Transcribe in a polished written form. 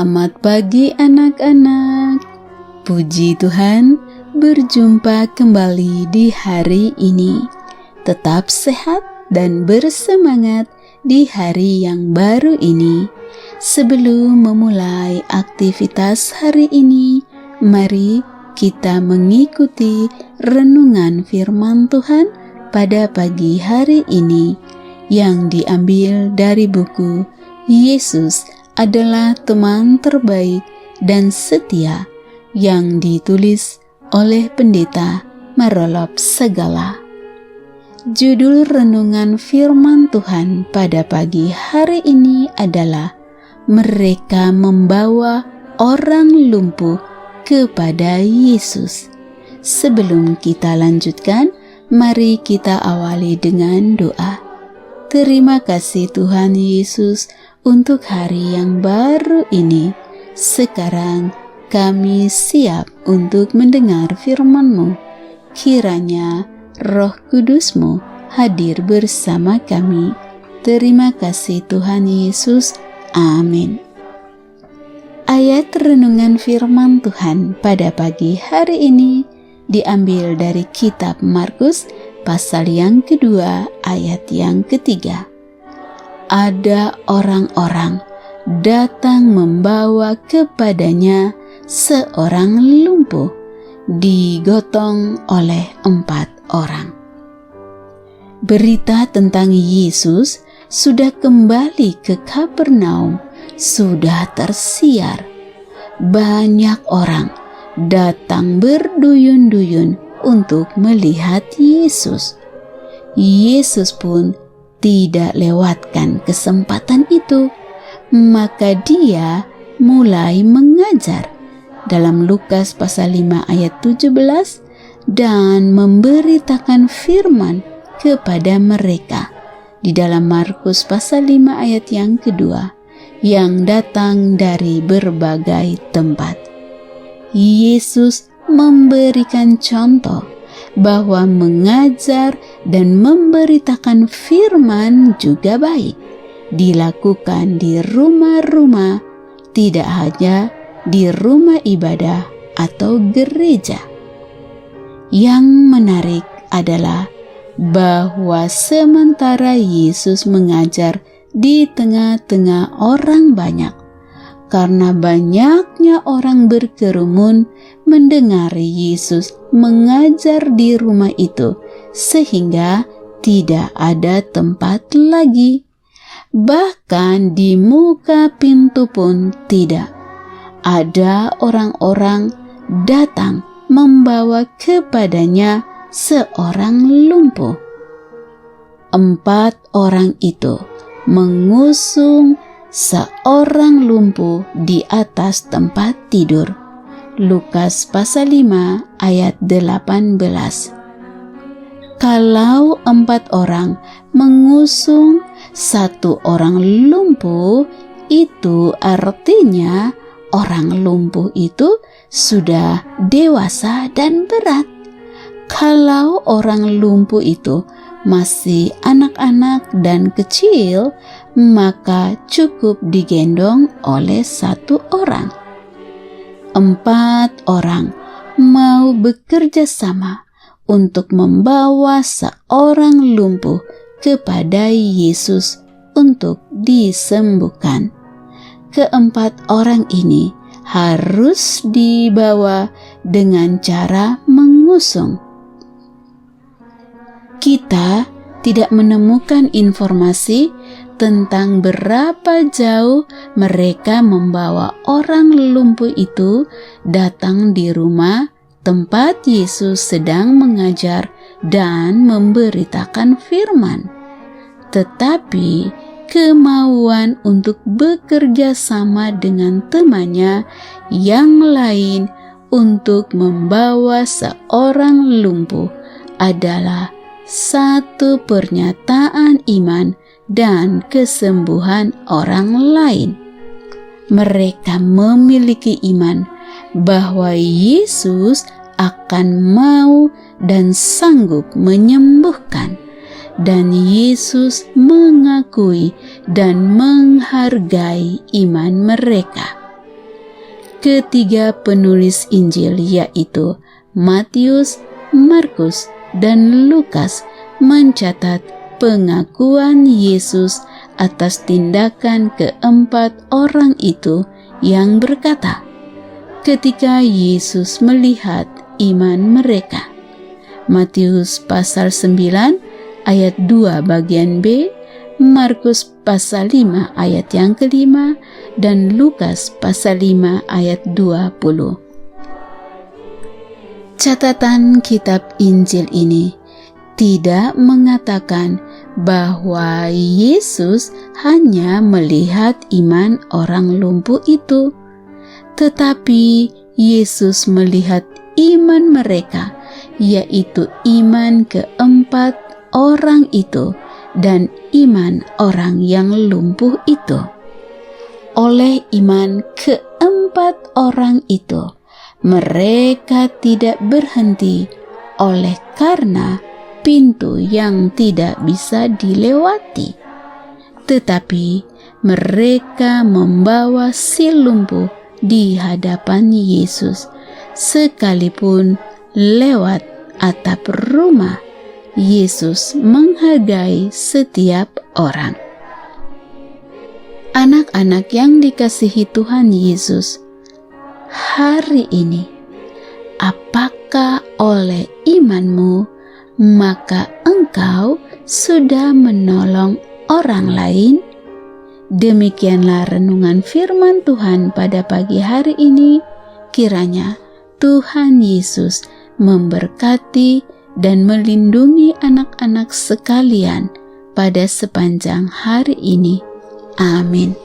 Selamat pagi anak-anak. Puji Tuhan, berjumpa kembali di hari ini. Tetap sehat dan bersemangat di hari yang baru ini. Sebelum memulai aktivitas hari ini, mari kita mengikuti renungan firman Tuhan pada pagi hari ini yang diambil dari buku Yesus adalah teman terbaik dan setia yang ditulis oleh pendeta Marolop Segala. Judul renungan firman Tuhan pada pagi hari ini adalah Mereka Membawa Orang Lumpuh kepada Yesus. Sebelum kita lanjutkan, mari kita awali dengan doa. Terima kasih Tuhan Yesus untuk hari yang baru ini. Sekarang kami siap untuk mendengar firman-Mu. Kiranya Roh Kudus-Mu hadir bersama kami. Terima kasih Tuhan Yesus. Amin. Ayat renungan firman Tuhan pada pagi hari ini diambil dari kitab Markus pasal yang kedua ayat yang ketiga. Ada orang-orang datang membawa kepadanya seorang lumpuh, digotong oleh 4 orang. Berita tentang Yesus sudah kembali ke Kapernaum, sudah tersiar. Banyak orang datang berduyun-duyun untuk melihat Yesus. Yesus pun tidak lewatkan kesempatan itu, maka dia mulai mengajar dalam Lukas pasal 5 ayat 17 dan memberitakan firman kepada mereka di dalam Markus pasal 5 ayat yang kedua yang datang dari berbagai tempat. Yesus memberikan contoh bahwa mengajar dan memberitakan firman juga baik dilakukan di rumah-rumah, tidak hanya di rumah ibadah atau gereja. Yang menarik adalah bahwa sementara Yesus mengajar di tengah-tengah orang banyak, karena banyaknya orang berkerumun mendengar Yesus mengajar di rumah itu, sehingga tidak ada tempat lagi. Bahkan di muka pintu pun tidak. Ada orang-orang datang membawa kepadanya seorang lumpuh. 4 orang itu mengusung seorang lumpuh di atas tempat tidur. Lukas pasal 5 ayat 18. Kalau 4 orang mengusung 1 orang lumpuh, itu artinya orang lumpuh itu sudah dewasa dan berat. Kalau orang lumpuh itu masih anak-anak dan kecil, maka cukup digendong oleh 1 orang. 4 orang mau bekerja sama untuk membawa seorang lumpuh kepada Yesus untuk disembuhkan. Ke-4 orang ini harus dibawa dengan cara mengusung. Kita tidak menemukan informasi tentang berapa jauh mereka membawa orang lumpuh itu datang di rumah tempat Yesus sedang mengajar dan memberitakan firman. Tetapi kemauan untuk bekerja sama dengan temannya yang lain untuk membawa seorang lumpuh adalah satu pernyataan iman dan kesembuhan orang lain. Mereka memiliki iman bahwa Yesus akan mau dan sanggup menyembuhkan, dan Yesus mengakui dan menghargai iman mereka. ketiga penulis Injil yaitu Matius, Markus, dan Lukas mencatat pengakuan Yesus atas tindakan keempat orang itu yang berkata, ketika Yesus melihat iman mereka. Matius pasal 9 ayat 2 bagian B, Markus pasal 5 ayat yang kelima, dan Lukas pasal 5 ayat 20. Catatan kitab Injil ini tidak mengatakan bahwa Yesus hanya melihat iman orang lumpuh itu, tetapi Yesus melihat iman mereka, yaitu iman keempat orang itu dan iman orang yang lumpuh itu. Oleh iman keempat orang itu, mereka tidak berhenti oleh karena pintu yang tidak bisa dilewati, tetapi mereka membawa si lumpuh di hadapan Yesus, sekalipun lewat atap rumah. Yesus menghargai setiap orang. Anak-anak yang dikasihi Tuhan Yesus, hari ini, apakah oleh imanmu maka engkau sudah menolong orang lain? Demikianlah renungan firman Tuhan pada pagi hari ini. Kiranya Tuhan Yesus memberkati dan melindungi anak-anak sekalian pada sepanjang hari ini. Amin.